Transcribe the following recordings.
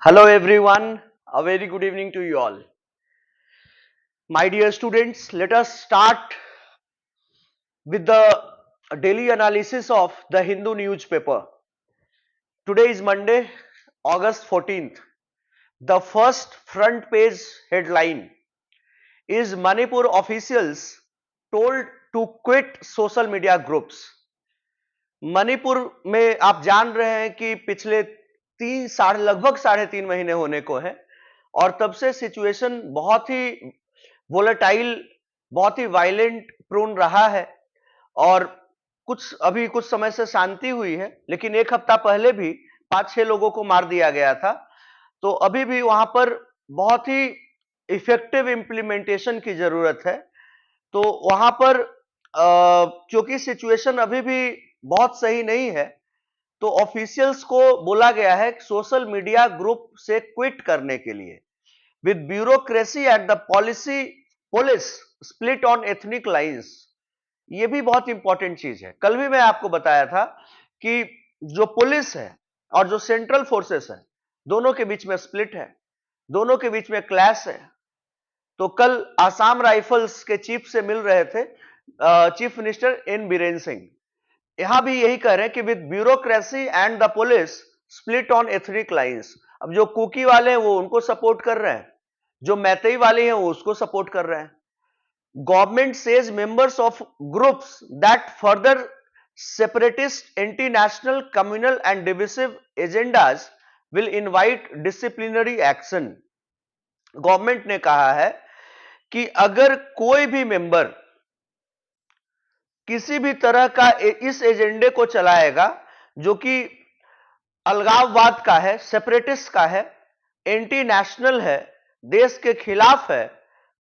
Hello everyone, a very good evening to you all. My dear students, let us start with the daily analysis of the Hindu newspaper. Today is Monday, August 14th. The first front page headline is Manipur officials told to quit social media groups. Manipur में आप जान रहे हैं कि पिछले लगभग 3.5 महीने होने को है और तब से सिचुएशन बहुत ही वोलेटाइल, बहुत ही वायलेंट प्रोन रहा है और कुछ समय से शांति हुई है, लेकिन एक हफ्ता पहले भी 5-6 लोगों को मार दिया गया था। तो अभी भी वहां पर बहुत ही इफेक्टिव इंप्लीमेंटेशन की जरूरत है। तो वहां पर क्योंकि सिचुएशन अभी भी बहुत सही नहीं है, तो ऑफिशियल्स को बोला गया है सोशल मीडिया ग्रुप से क्विट करने के लिए। With bureaucracy at the policy police split on ethnic lines, ये भी बहुत इंपॉर्टेंट चीज है। कल भी मैं आपको बताया था कि जो पुलिस है और जो सेंट्रल फोर्सेस है, दोनों के बीच में स्प्लिट है, दोनों के बीच में क्लैश है। तो कल आसाम राइफल्स के चीफ से मिल रहे थे chief minister N Biren Singh. यहां भी यही कह रहे हैं कि with bureaucracy and the police split on ethnic lines. अब जो कुकी वाले हैं वो उनको सपोर्ट कर रहे हैं, जो मैतेई वाले हैं वो उसको सपोर्ट कर रहे हैं। Government says members of groups that further separatist, anti national, communal and divisive agendas will invite disciplinary action. Government ने कहा है कि अगर कोई भी मेंबर किसी भी तरह का इस एजेंडे को चलाएगा जो कि अलगाववाद का है, सेपरेटिस्ट का है, एंटी नेशनल है, देश के खिलाफ है,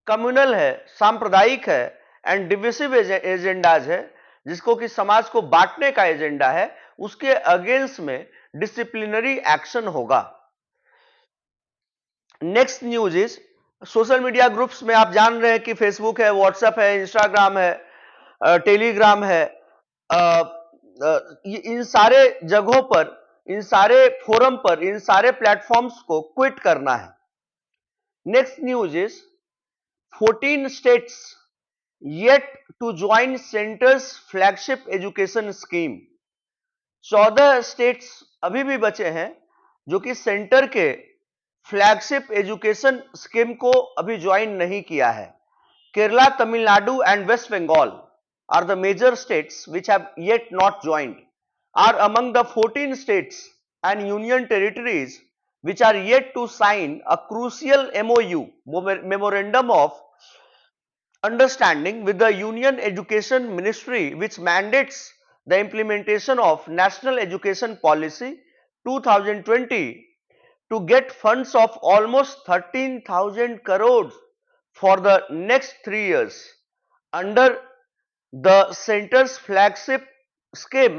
कम्युनल है, सांप्रदायिक है एंड डिविसिव एजेंडाज है, जिसको कि समाज को बांटने का एजेंडा है, उसके अगेंस्ट में डिसिप्लिनरी एक्शन होगा। Next news is social media groups में आप जान रहे हैं कि फेसबुक है, व्हाट्सएप है, इंस्टाग्राम है, टेलीग्राम है। इन सारे जगहों पर, इन सारे फोरम पर, इन सारे प्लेटफॉर्म्स को क्विट करना है। Next news is 14 states yet to join centre's flagship education scheme. 14 states अभी भी बचे हैं जो कि सेंटर के फ्लैगशिप एजुकेशन स्कीम को अभी ज्वाइन नहीं किया है। Kerala, Tamil Nadu and West Bengal are the major states which have yet not joined, are among the 14 states and union territories which are yet to sign a crucial MOU, memorandum of understanding, with the Union Education Ministry, which mandates the implementation of National Education Policy 2020 to get funds of almost 13,000 crores for the next 3 years under the center's flagship scheme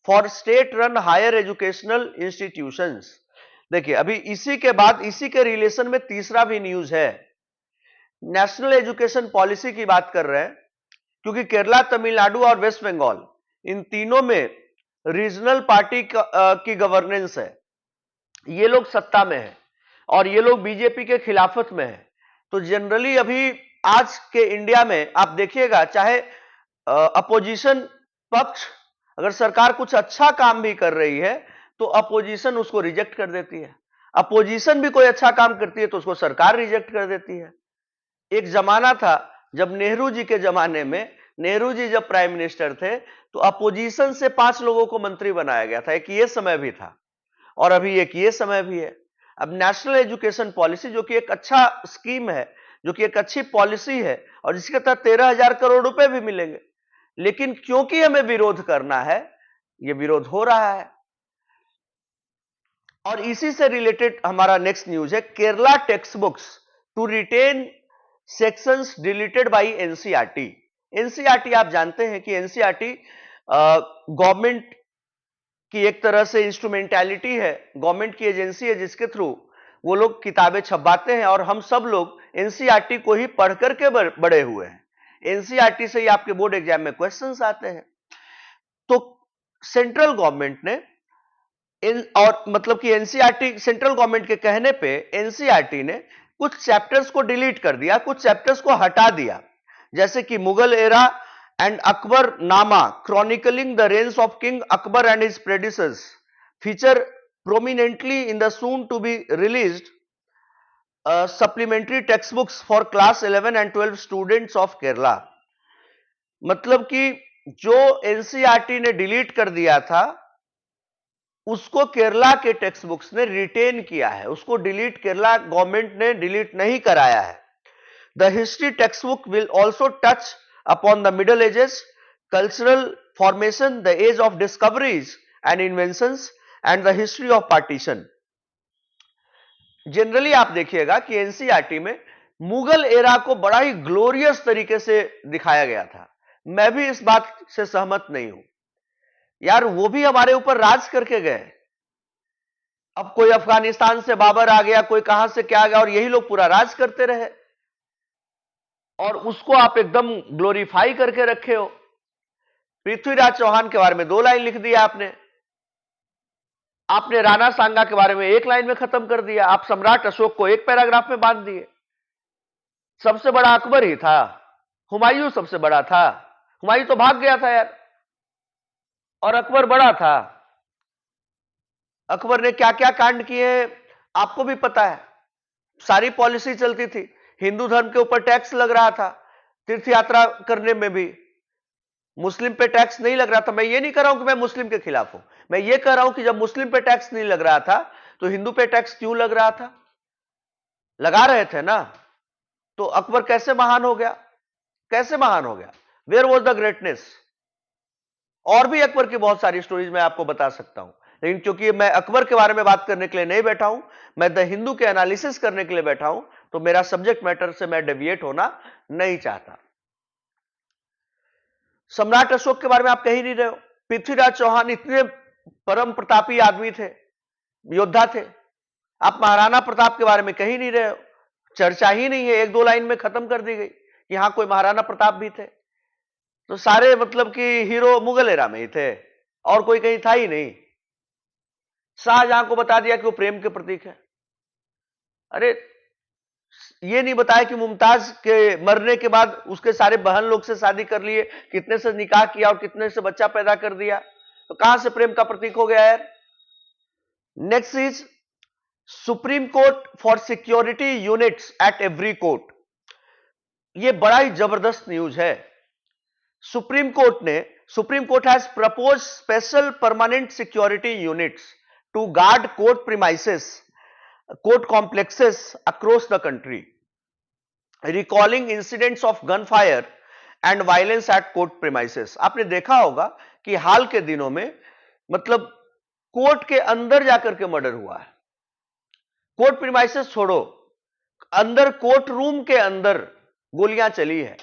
for state run higher educational institutions। देखिए, अभी इसी के बाद इसी के relation में तीसरा भी न्यूज है। नेशनल एजुकेशन पॉलिसी की बात कर रहे हैं, क्योंकि केरला, तमिलनाडु और वेस्ट बंगाल, इन तीनों में रीजनल पार्टी की गवर्नेंस है। ये लोग सत्ता में है और ये लोग बीजेपी के खिलाफत में है। तो जनरली अभी आज के इंडिया में आप देखिएगा, चाहे अपोजिशन पक्ष, अगर सरकार कुछ अच्छा काम भी कर रही है तो अपोजिशन उसको रिजेक्ट कर देती है। अपोजिशन भी कोई अच्छा काम करती है तो उसको सरकार रिजेक्ट कर देती है। एक जमाना था जब नेहरू जी के जमाने में, नेहरू जी जब प्राइम मिनिस्टर थे तो अपोजिशन से 5 लोगों को मंत्री बनाया गया था। एक ये समय भी था और अभी एक ये समय भी है। अब नेशनल एजुकेशन पॉलिसी, जो कि एक अच्छा स्कीम है, जो कि एक अच्छी पॉलिसी है और जिसके तहत 13,000 करोड़ रुपए भी मिलेंगे, लेकिन क्योंकि हमें विरोध करना है, यह विरोध हो रहा है। और इसी से रिलेटेड हमारा नेक्स्ट न्यूज है, Kerala text books to retain sections deleted by NCERT. NCERT आप जानते हैं कि एनसीईआरटी गवर्नमेंट की एक तरह से इंस्ट्रूमेंटैलिटी है, गवर्नमेंट की एजेंसी है जिसके थ्रू वो लोग किताबें छपवाते हैं और हम सब लोग एनसीईआरटी को ही पढ़ करके बड़े हुए हैं। एनसीईआरटी से ही आपके बोर्ड एग्जाम में क्वेश्चंस आते हैं। तो सेंट्रल गवर्नमेंट ने और मतलब कि एनसीईआरटी सेंट्रल गवर्नमेंट के कहने पे एनसीईआरटी ने कुछ चैप्टर्स को डिलीट कर दिया, कुछ चैप्टर्स को हटा दिया, जैसे कि Mughal era and Akbar Nama chronicling the reigns of king Akbar and his predecessors feature prominently in the soon to be released supplementary text books for class 11 and 12 students of Kerala. मतलब कि जो एनसीईआरटी ने डिलीट कर दिया था उसको केरला के टेक्स्ट बुक्स ने रिटेन किया है, उसको डिलीट केरला गवर्नमेंट ने डिलीट नहीं कराया है। The history text book will also touch upon the middle ages, cultural formation, the age of discoveries and inventions and the history of partition. Generally आप देखिएगा कि एनसीईआरटी में मुगल एरा को बड़ा ही ग्लोरियस तरीके से दिखाया गया था। मैं भी इस बात से सहमत नहीं हूं यार, वो भी हमारे ऊपर राज करके गए। अब कोई अफगानिस्तान से बाबर आ गया, कोई कहां से क्या आ गया, और यही लोग पूरा राज करते रहे और उसको आप एकदम ग्लोरीफाई करके रखे हो। पृथ्वीराज चौहान के बारे में 2 लाइन लिख दिया आपने राणा सांगा के बारे में 1 लाइन में खत्म कर दिया, आप सम्राट अशोक को 1 पैराग्राफ में बांध दिए। सबसे बड़ा अकबर ही था, हुमायूं सबसे बड़ा था, हुमायूं तो भाग गया था यार, और अकबर बड़ा था। अकबर ने क्या क्या कांड किए आपको भी पता है। सारी पॉलिसी चलती थी, हिंदू धर्म के ऊपर टैक्स लग रहा था, तीर्थ यात्रा करने में भी मुस्लिम पे टैक्स नहीं लग रहा था। मैं ये नहीं कह रहा हूं कि मैं मुस्लिम के खिलाफ हूं, मैं ये कह रहा हूं कि जब मुस्लिम पे टैक्स नहीं लग रहा था तो हिंदू पे टैक्स क्यों लग रहा था? लगा रहे थे ना। तो अकबर कैसे महान हो गया, कैसे महान हो गया? Where was the greatness? और भी अकबर की बहुत सारी स्टोरीज मैं आपको बता सकता हूं, लेकिन क्योंकि मैं अकबर के बारे में बात करने के लिए नहीं बैठा हूं, मैं द हिंदू के एनालिसिस करने के लिए बैठा हूं, तो मेरा सब्जेक्ट मैटर से मैं डेविएट होना नहीं चाहता। सम्राट अशोक के बारे में आप कह ही नहीं रहे हो। पृथ्वीराज चौहान इतने परम प्रतापी आदमी थे, योद्धा थे, आप महाराणा प्रताप के बारे में कह ही नहीं रहे हो, चर्चा ही नहीं है, 1-2 लाइन में खत्म कर दी गई कि हां कोई महाराणा प्रताप भी थे। तो सारे मतलब कि हीरो मुगल एरा में ही थे और कोई कहीं था ही नहीं। शाहजहां को बता दिया कि वो प्रेम के प्रतीक है। अरे ये नहीं बताया कि मुमताज के मरने के बाद उसके सारे बहन लोग से शादी कर लिए, कितने से निकाह किया और कितने से बच्चा पैदा कर दिया, तो कहां से प्रेम का प्रतीक हो गया यार? Next is Supreme Court for security units at every court. ये बड़ा ही जबरदस्त न्यूज है। Supreme Court has propose special permanent security units to guard court premises, court complexes across the country, recalling incidents of gun fire and violence at court premises. आपने देखा होगा कि हाल के दिनों में मतलब कोर्ट के अंदर जाकर के मर्डर हुआ है। कोर्ट प्रीमाइसेस छोड़ो, अंदर कोर्ट रूम के अंदर गोलियां चली है,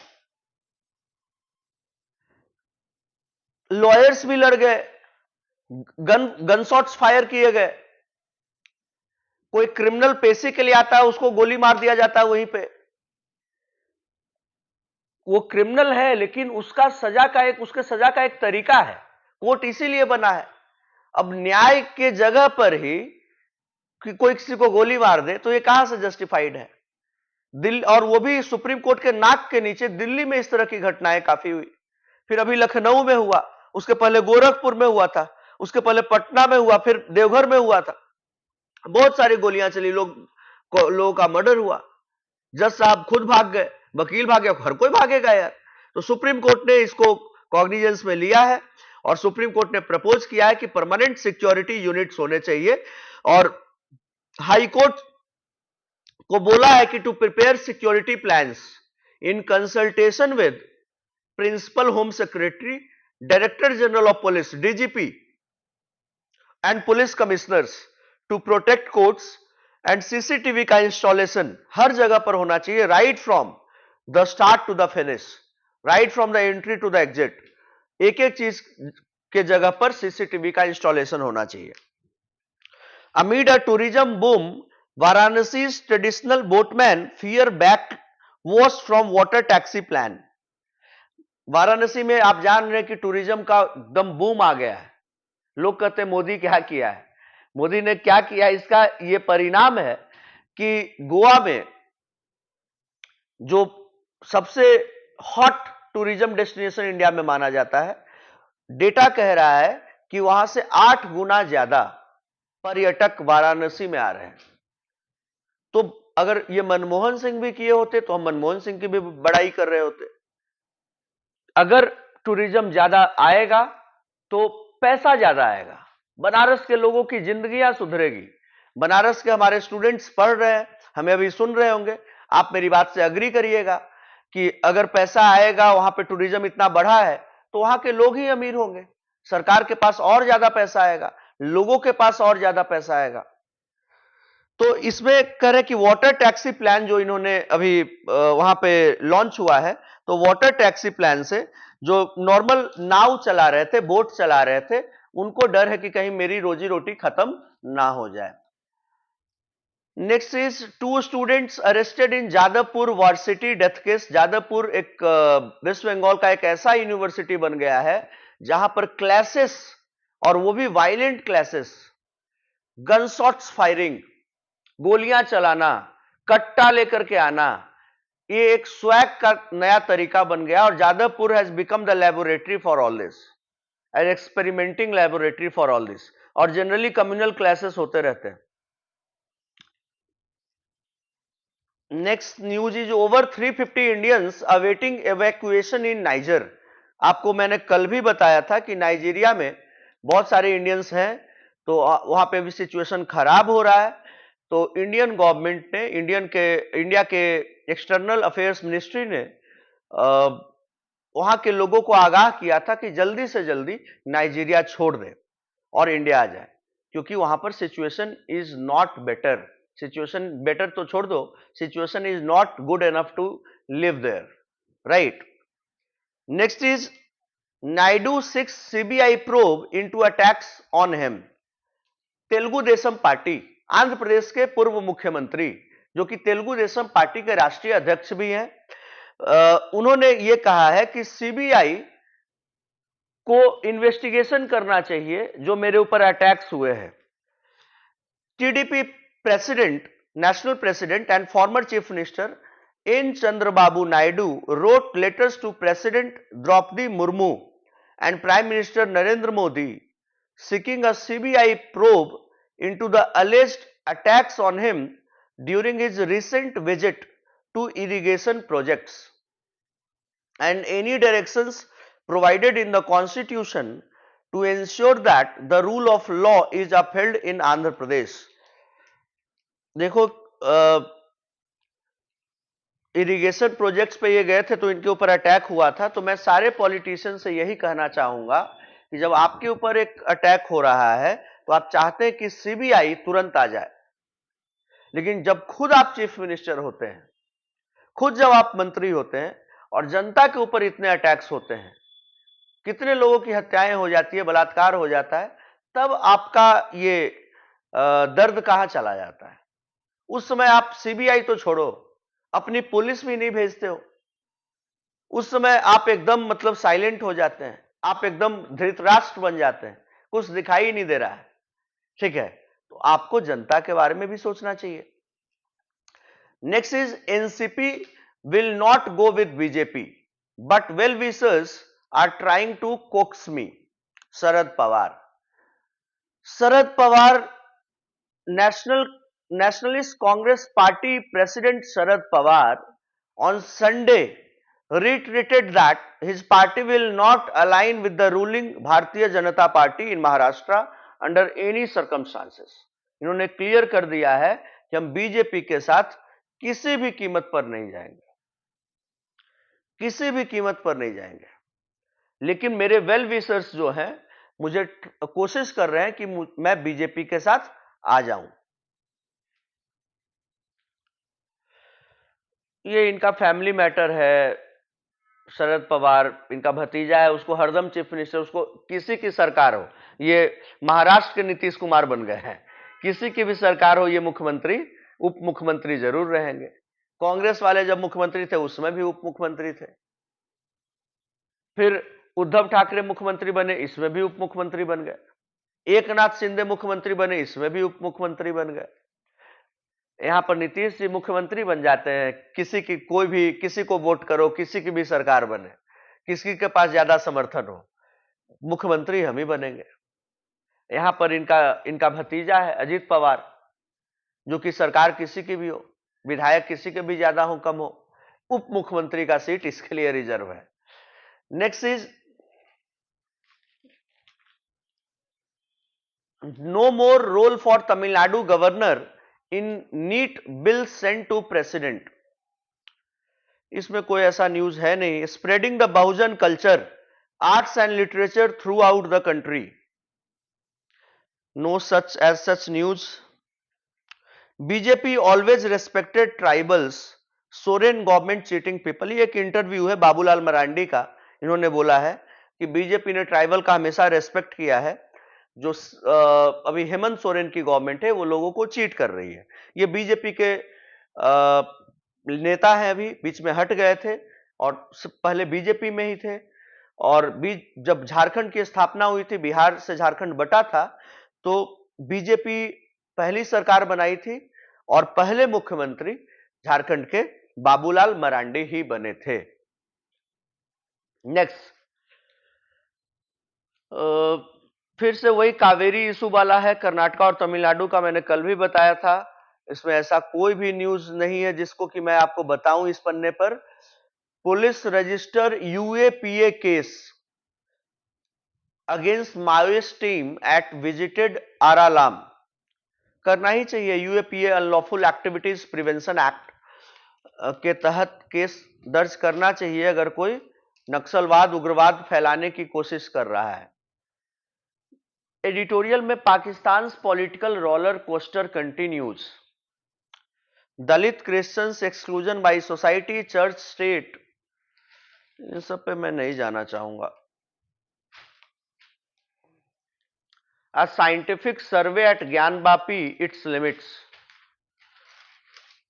लॉयर्स भी लड़ गए, गन शॉट्स फायर किए गए। कोई क्रिमिनल पैसे के लिए आता है, उसको गोली मार दिया जाता है वहीं पे। वो क्रिमिनल है लेकिन उसके सजा का एक तरीका है, कोर्ट इसीलिए बना है। अब न्याय के जगह पर ही कि कोई किसी को गोली मार दे तो ये कहां से जस्टिफाइड है? दिल्ली, और वो भी सुप्रीम कोर्ट के नाक के नीचे। दिल्ली में इस तरह की घटनाएं काफी हुई, फिर अभी लखनऊ में हुआ, उसके पहले गोरखपुर में हुआ था, उसके पहले पटना में हुआ, फिर देवघर में हुआ था। बहुत सारी गोलियां चली, लोगों का मर्डर हुआ। जज साहब खुद भाग गए, वकील भाग गया, हर कोई भागेगा यार। तो सुप्रीम कोर्ट ने इसको कॉग्निजेंस में लिया है और सुप्रीम कोर्ट ने प्रपोज किया है कि परमानेंट सिक्योरिटी यूनिट्स होने चाहिए, और हाई कोर्ट को बोला है कि to prepare security plans in consultation with principal home secretary, director general of police DGP and police commissioners to protect courts and CCTV का इंस्टॉलेशन हर जगह पर होना चाहिए, right from the start to the finish, right from the entry to the exit. एक एक चीज के जगह पर सीसीटीवी का इंस्टॉलेशन होना चाहिए। Amid a tourism boom, Varanasi's traditional boatman fear back wash from water taxi plan. Varanasi में आप जान रहे हैं कि टूरिज्म का एकदम बूम आ गया है। लोग कहते हैं मोदी क्या किया है, मोदी ने क्या किया, इसका ये परिणाम है कि गोवा में जो सबसे हॉट टूरिज्म डेस्टिनेशन इंडिया में माना जाता है, डेटा कह रहा है कि वहां से 8 गुना ज्यादा पर्यटक वाराणसी में आ रहे हैं। तो अगर ये मनमोहन सिंह भी किए होते तो हम मनमोहन सिंह की भी बड़ाई कर रहे होते। अगर टूरिज्म ज्यादा आएगा तो पैसा ज्यादा आएगा, बनारस के लोगों की जिंदगियां सुधरेगी। बनारस के हमारे स्टूडेंट्स पढ़ रहे हैं, हमें अभी सुन रहे होंगे, आप मेरी बात से अग्री करिएगा कि अगर पैसा आएगा, वहां पे टूरिज्म इतना बढ़ा है तो वहां के लोग ही अमीर होंगे, सरकार के पास और ज्यादा पैसा आएगा, लोगों के पास और ज्यादा पैसा आएगा। तो इसमें कह रहे कि वाटर टैक्सी प्लान जो इन्होंने अभी वहां पे लॉन्च हुआ है, तो वाटर टैक्सी प्लान से जो नॉर्मल नाव चला रहे थे, बोट चला रहे थे, उनको डर है कि कहीं मेरी रोजी रोटी खत्म ना हो जाए। Next is 2 students arrested in Jadavpur varsity death case. Jadavpur एक वेस्ट बंगाल का एक ऐसा यूनिवर्सिटी बन गया है जहां पर क्लासेस, और वो भी violent classes, gun shots firing, गोलियां चलाना, कट्टा लेकर के आना, ये एक स्वैग का नया तरीका बन गया। और Jadavpur has become the laboratory for all this, an experimenting laboratory for all this. और जनरली कम्युनल क्लासेस होते रहते हैं। Next news is over 350 Indians awaiting evacuation in Niger. आपको मैंने कल भी बताया था कि नाइजीरिया में बहुत सारे इंडियंस हैं, तो वहां पे भी सिचुएशन खराब हो रहा है। तो इंडियन गवर्नमेंट ने, इंडिया के एक्सटर्नल अफेयर्स मिनिस्ट्री ने वहां के लोगों को आगाह किया था कि जल्दी से जल्दी नाइजीरिया छोड़ दें और इंडिया आ जाए, क्योंकि वहां पर situation is not better. Situation better तो छोड़ दो, situation is not good enough to live there, right. Next is Naidu seeks CBI probe into attacks on him. Telugu Desam Party, Andhra Pradesh के पूर्व मुख्यमंत्री, जो कि तेलुगु देशम पार्टी के राष्ट्रीय अध्यक्ष भी हैं, उन्होंने ये कहा है कि सीबीआई को इन्वेस्टिगेशन करना चाहिए जो मेरे ऊपर अटैक्स हुए हैं। TDP president, national president and former chief minister N. Chandrababu Naidu wrote letters to President Draupadi Murmu and Prime Minister Narendra Modi seeking a CBI probe into the alleged attacks on him during his recent visit to irrigation projects and any directions provided in the constitution to ensure that the rule of law is upheld in Andhra Pradesh. देखो, irrigation projects पे ये गए थे तो इनके ऊपर attack हुआ था। तो मैं सारे पॉलिटिशियन से यही कहना चाहूंगा कि जब आपके ऊपर एक अटैक हो रहा है तो आप चाहते हैं कि सीबीआई तुरंत आ जाए, लेकिन जब खुद आप चीफ मिनिस्टर होते हैं, खुद जब आप मंत्री होते हैं और जनता के ऊपर इतने अटैक्स होते हैं, कितने लोगों की हत्याएं हो जाती है, बलात्कार हो जाता है, तब आपका ये दर्द कहां चला जाता है। उस समय आप सीबीआई तो छोड़ो, अपनी पुलिस भी नहीं भेजते हो। उस समय आप एकदम मतलब साइलेंट हो जाते हैं, आप एकदम धृतराष्ट्र बन जाते हैं, कुछ दिखाई ही नहीं दे रहा है, ठीक है। तो आपको जनता के बारे में भी सोचना चाहिए। Next is NCP will not go with BJP but well wishers are trying to coax me. Sharad Pawar. Sharad Pawar, Nationalist Congress Party President Sharad Pawar on Sunday reiterated that his party will not align with the ruling Bharatiya Janata Party in Maharashtra under any circumstances. इन्होंने clear कर दिया है कि हम BJP के साथ किसी भी कीमत पर नहीं जाएंगे, किसी भी कीमत पर नहीं जाएंगे। लेकिन मेरे वेल विशर्स जो हैं मुझे कोशिश कर रहे हैं कि मैं बीजेपी के साथ आ जाऊं। ये इनका फैमिली मैटर है। शरद पवार इनका भतीजा है, उसको हरदम चीफ मिनिस्टर, उसको किसी की सरकार हो, ये महाराष्ट्र के नीतीश कुमार बन गए हैं, किसी की भी सरकार हो ये मुख्यमंत्री उप मुख्यमंत्री जरूर रहेंगे। कांग्रेस वाले जब मुख्यमंत्री थे उसमें भी उप मुख्यमंत्री थे, फिर उद्धव ठाकरे मुख्यमंत्री बने, इसमें भी उप मुख्यमंत्री बन गए। एकनाथ शिंदे मुख्यमंत्री बने, इसमें भी उप मुख्यमंत्री बन गए। यहां पर नीतीश जी मुख्यमंत्री बन जाते हैं, किसी को वोट करो, किसी की भी सरकार बने, किसी के पास ज्यादा समर्थन हो, मुख्यमंत्री हम ही बनेंगे। यहां पर इनका इनका भतीजा है अजीत पवार, जो कि सरकार किसी की भी हो, विधायक किसी के भी ज्यादा हो कम हो, उप मुख्यमंत्री का सीट इसके लिए रिजर्व है। Next is no more role for Tamil Nadu governor in NEET bill send to president. इसमें कोई ऐसा न्यूज है नहीं। Spreading the Bahujan culture, arts and literature throughout the country, no such as such news. BJP always respected tribals, Soren government cheating people. ये एक interview है बाबूलाल मरांडी का। इन्होंने बोला है कि बीजेपी ने ट्राइबल का हमेशा रेस्पेक्ट किया है, जो अभी हेमंत सोरेन की गवर्नमेंट है वो लोगों को चीट कर रही है। ये बीजेपी के नेता हैं, अभी बीच में हट गए थे और पहले बीजेपी में ही थे। और जब झारखंड की स्थापना हुई थी, बिहार से झारखंड बटा था, तो बीजेपी पहली सरकार बनाई थी और पहले मुख्यमंत्री झारखंड के बाबूलाल मरांडी ही बने थे। नेक्स्ट, फिर से वही कावेरी इशू वाला है, कर्नाटका और तमिलनाडु का मैंने कल भी बताया था। इसमें ऐसा कोई भी न्यूज नहीं है जिसको कि मैं आपको बताऊं इस पन्ने पर। Police register UAPA case against Maoist team at visited Aralam. करना ही चाहिए। UAPA unlawful activities prevention act के तहत केस दर्ज करना चाहिए अगर कोई नक्सलवाद उग्रवाद फैलाने की कोशिश कर रहा है। एडिटोरियल में Pakistan political roller coaster continues, Dalit Christians exclusion by society church state, इन सब पे मैं नहीं जाना चाहूंगा। A scientific survey at Gyanbapi, its limits,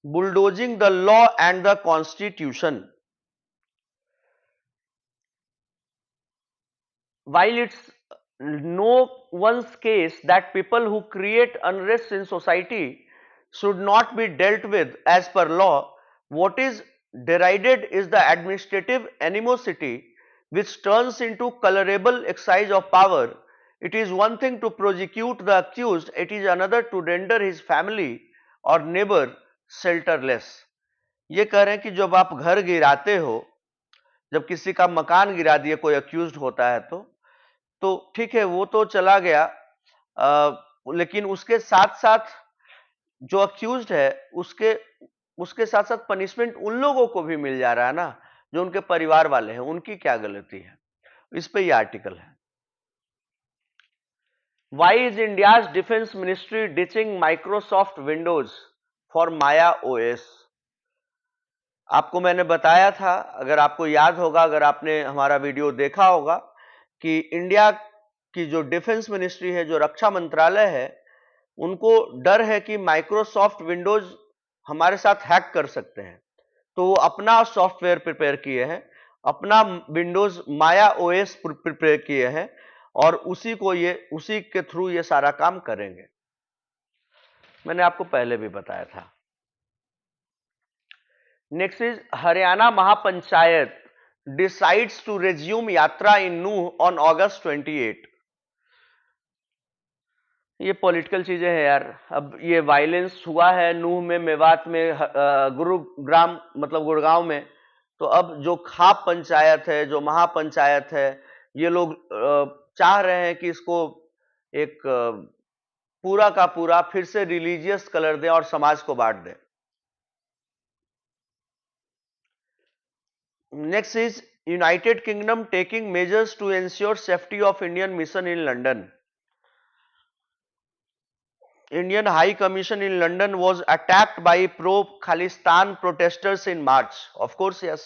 bulldozing the law and the constitution. While it's no one's case that people who create unrest in society should not be dealt with as per law, what is derided is the administrative animosity which turns into colorable exercise of power. It is one thing to prosecute the accused, it is another to render his family or neighbor shelterless. ये कह रहे हैं कि जब आप घर गिराते हो, जब किसी का मकान गिरा दिए कोई अक्यूज्ड होता है तो ठीक है वो तो चला गया, लेकिन उसके साथ साथ जो अक्यूज्ड है उसके साथ साथ पनिशमेंट उन लोगों को भी मिल जा रहा है ना जो उनके परिवार वाले हैं। उनकी क्या गलती है? इस पे ये आर्टिकल है। Why is India's defense ministry ditching Microsoft Windows for Maya OS? आपको मैंने बताया था, अगर आपको याद होगा, अगर आपने हमारा वीडियो देखा होगा, कि इंडिया की जो डिफेंस मिनिस्ट्री है, जो रक्षा मंत्रालय है, उनको डर है कि माइक्रोसॉफ्ट विंडोज हमारे साथ हैक कर सकते हैं, तो वो अपना सॉफ्टवेयर प्रिपेयर किए हैं, अपना विंडोज माया ओएस प्रिपेयर किए हैं और उसी के थ्रू ये सारा काम करेंगे। मैंने आपको पहले भी बताया था। Next is Haryana Mahapanchayat decides to resume yatra in Nuh on August 28। ये पॉलिटिकल चीजें हैं यार। अब ये वायलेंस हुआ है नूह में, मेवात में, गुरुग्राम मतलब गुड़गांव में, तो अब जो खाप पंचायत है, जो महापंचायत है, ये लोग चाह रहे हैं कि इसको एक पूरा का पूरा फिर से रिलीजियस कलर दें और समाज को बांट दें। Next is United Kingdom taking measures to ensure safety of Indian mission in London. Indian High Commission in London was attacked by pro-Khalistan protesters in March. Of course, yes.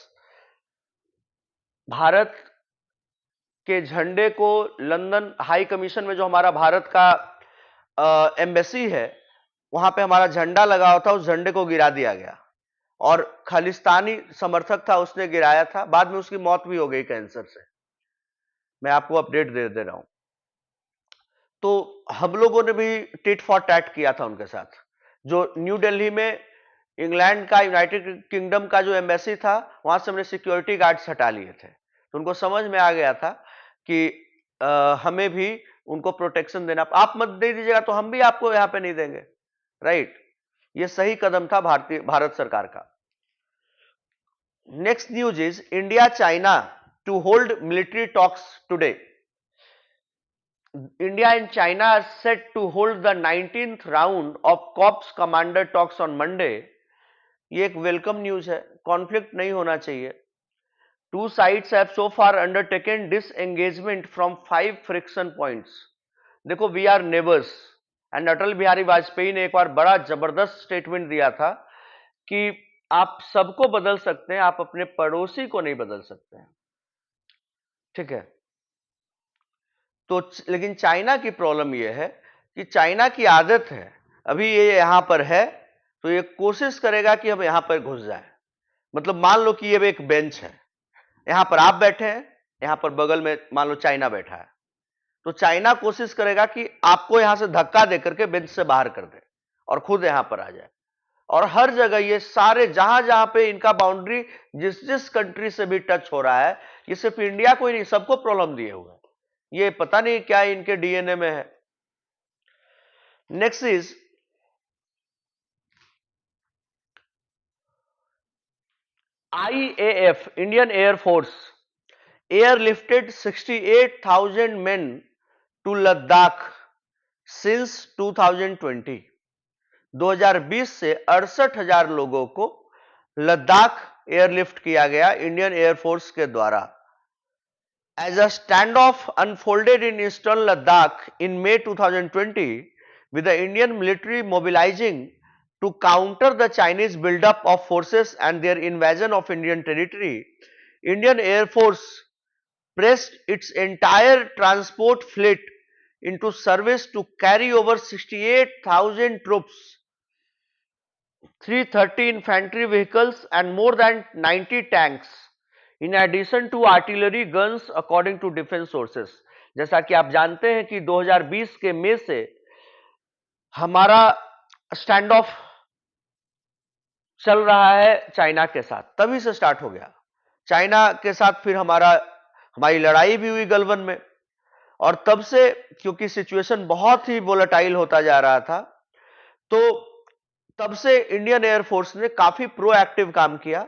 Bharat के झंडे को London high commission में, जो हमारा भारत का embassy है, वहां पे हमारा झंडा लगा हुआ था, उस झंडे को गिरा दिया गया और खालिस्तानी समर्थक था, उसने गिराया था। बाद में उसकी मौत भी हो गई कैंसर से। मैं आपको अपडेट दे रहा हूं। तो हम लोगों ने भी टिट फॉर टैट किया था उनके साथ। जो न्यू दिल्ली में इंग्लैंड का, यूनाइटेड किंगडम का जो एम्बेसी था, वहां से हमने सिक्योरिटी गार्ड्स हटा लिए थे। तो उनको समझ में आ गया था कि हमें भी उनको प्रोटेक्शन देना, आप मत दे दीजिएगा तो हम भी आपको यहां पे नहीं देंगे, राइट। ये सही कदम था भारत सरकार का। Next news is India China to hold military talks today. India and China are set to hold the 19th round of COPS commander talks on Monday. ये एक वेलकम न्यूज है, कॉन्फ्लिक्ट नहीं होना चाहिए। Two sides have so far undertaken disengagement from 5 friction points. देखो, we are neighbours, and Atal Bihari Vajpayee ने एक बार बड़ा जबरदस्त स्टेटमेंट दिया था कि आप सबको बदल सकते हैं, आप अपने पड़ोसी को नहीं बदल सकते हैं, ठीक है। तो लेकिन चाइना की प्रॉब्लम यह है कि चाइना की आदत है, अभी ये यहां पर है तो ये कोशिश करेगा कि हम यहां पर घुस जाए। मतलब मान लो कि ये एक बेंच है, यहां पर आप बैठे हैं, यहां पर बगल में मान लो चाइना बैठा है, तो चाइना कोशिश करेगा कि आपको यहां से धक्का देकर के बेंच से बाहर कर दे और खुद यहां पर आ जाए। और हर जगह ये सारे जहां जहां पे इनका बाउंड्री जिस जिस कंट्री से भी टच हो रहा है, ये सिर्फ इंडिया को ही नहीं, सबको प्रॉब्लम दिए हुए हैं। ये पता नहीं क्या इनके डीएनए में है। Next is IAF, Indian air force, airlifted 68,000 men to Ladakh since 2020. 2020 से 68,000 लोगों को लद्दाख एयरलिफ्ट किया गया इंडियन एयरफोर्स के द्वारा। As a standoff unfolded in eastern Ladakh in May 2020, with the Indian military mobilizing to counter the Chinese buildup of forces and their invasion of Indian territory, Indian Air Force pressed its entire transport fleet into service to carry over 68,000 troops, 330 infantry vehicles and more than 90 tanks, in addition to artillery guns according to defense sources. जैसा कि आप जानते हैं कि 2020 के मई से हमारा stand of चल रहा है चाइना के साथ, तभी से स्टार्ट हो गया। चाइना के साथ फिर हमारी लड़ाई भी हुई गलवान में, और तब से क्योंकि सिचुएशन बहुत ही वोलेटाइल होता जा रहा था, तो तब से इंडियन एयरफोर्स ने काफी प्रोएक्टिव काम किया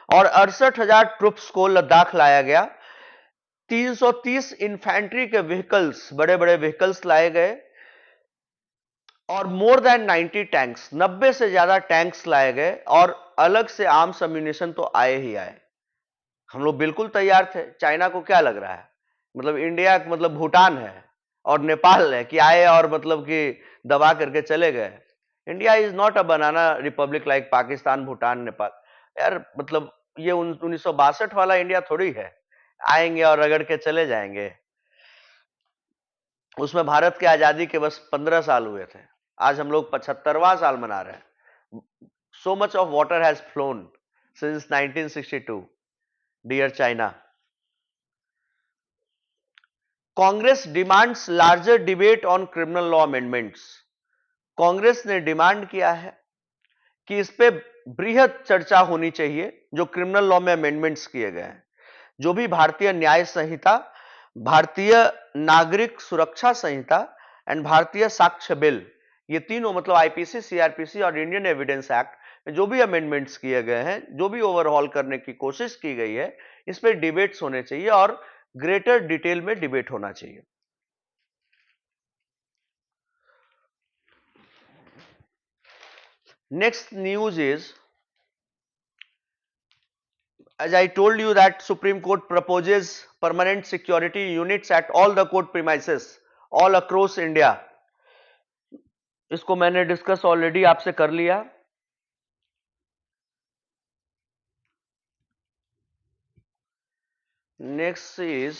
और 68,000 ट्रुप्स को लद्दाख लाया गया। 330 इन्फेंट्री के व्हीकल्स, बड़े बड़े व्हीकल्स लाए गए और मोर देन 90 टैंक्स, 90 से ज्यादा टैंक्स लाए गए, और अलग से आर्म्स अम्यूनिशन तो आए ही आए। हम लोग बिल्कुल तैयार थे। चाइना को क्या लग रहा है, मतलब इंडिया मतलब भूटान है और नेपाल है कि आए और मतलब कि दबा करके चले गए। India is not a banana Republic like Pakistan, Bhutan, Nepal. यार मतलब ये 1962 वाला इंडिया थोड़ी है, आएंगे और रगड़ के चले जाएंगे। उसमें भारत की आजादी के बस 15 साल हुए थे, आज हम लोग 75वां साल मना रहे हैं। So much of water has flown since 1962 dear China. Congress demands larger debate on criminal law amendments. Congress ने डिमांड किया है कि इस पे बृहद चर्चा होनी चाहिए जो क्रिमिनल लॉ में अमेंडमेंट्स किए गए हैं। जो भी भारतीय न्याय संहिता, भारतीय नागरिक सुरक्षा संहिता एंड भारतीय साक्ष्य बिल, ये तीनों मतलब आईपीसी, सीआरपीसी और इंडियन एविडेंस एक्ट में जो भी अमेंडमेंट्स किए गए हैं, जो भी ओवरहॉल करने की कोशिश की गई है, इस पे डिबेट्स होने चाहिए और ग्रेटर डिटेल में डिबेट होना चाहिए। Next news is, as I told you that Supreme Court proposes permanent security units at all the court premises all across India. इसको मैंने डिस्कस ऑलरेडी आपसे कर लिया। Next is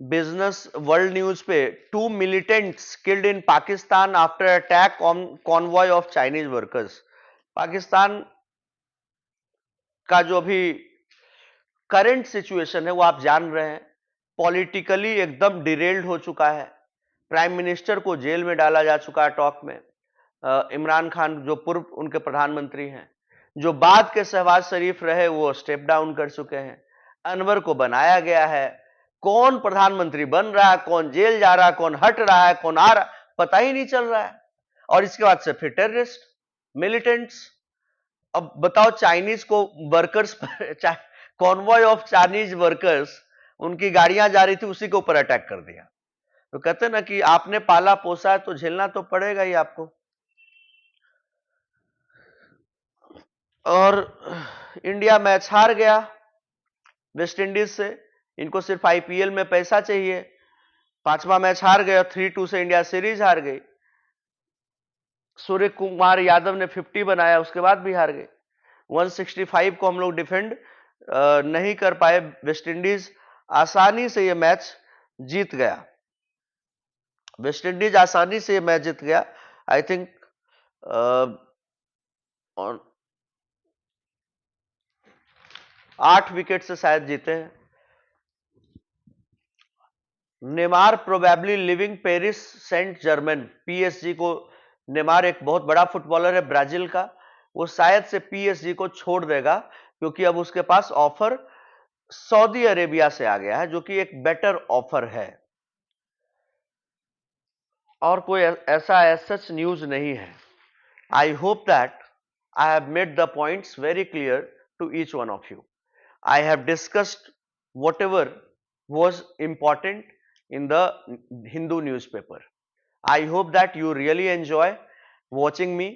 business world news पे, 2 militants killed in Pakistan after attack on convoy of Chinese workers. Pakistan का जो अभी current situation है वो आप जान रहे हैं, पॉलिटिकली एकदम डिरेल्ड हो चुका है। प्राइम मिनिस्टर को जेल में डाला जा चुका है टॉक में। इमरान खान जो पूर्व उनके प्रधानमंत्री हैं, जो बाद के शहबाज शरीफ रहे, वो स्टेप डाउन कर चुके हैं। अनवर को बनाया गया है। कौन प्रधानमंत्री बन रहा है, कौन जेल जा रहा है, कौन हट रहा है, कौन आ रहा, पता ही नहीं चल रहा है। और इसके बाद से फिर टेररिस्ट, मिलिटेंट्स। अब बताओ, चाइनीज को वर्कर्स पर कॉन्वॉय ऑफ चाइनीज वर्कर्स, उनकी गाड़ियां जा रही थी, उसी के ऊपर अटैक कर दिया। तो कहते ना कि आपने पाला पोसा है तो झेलना तो पड़ेगा ही आपको। और इंडिया मैच हार गया वेस्ट इंडीज से। इनको सिर्फ आईपीएल में पैसा चाहिए। 5वां मैच हार गया, 3-2 से इंडिया सीरीज हार गई। सूर्य कुमार यादव ने 50 बनाया, उसके बाद भी हार गए। 165 को हम लोग डिफेंड नहीं कर पाए। वेस्ट इंडीज आसानी से ये मैच जीत गया। वेस्ट इंडीज आसानी से ये मैच जीत गया। आई थिंक 8 विकेट से शायद जीते हैं। Neymar probably leaving Paris Saint Germain, PSG को। नेमार एक बहुत बड़ा फुटबॉलर है ब्राजील का। वो शायद से पीएसजी को छोड़ देगा, क्योंकि अब उसके पास ऑफर सऊदी अरेबिया से आ गया है, जो कि एक बेटर ऑफर है। और कोई ऐसा सच न्यूज नहीं है। I hope that I have made the points very clear to each one of you. I have discussed whatever was important in the Hindu newspaper. I hope that you really enjoy watching me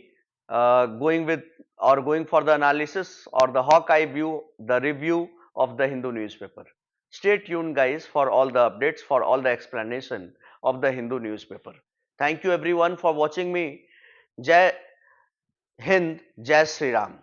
going with or going for the analysis or the Hawkeye view, the review of the Hindu newspaper. Stay tuned, guys, for all the updates, for all the explanation of the Hindu newspaper. Thank you everyone for watching me. Jai Hind, Jai Sri Ram.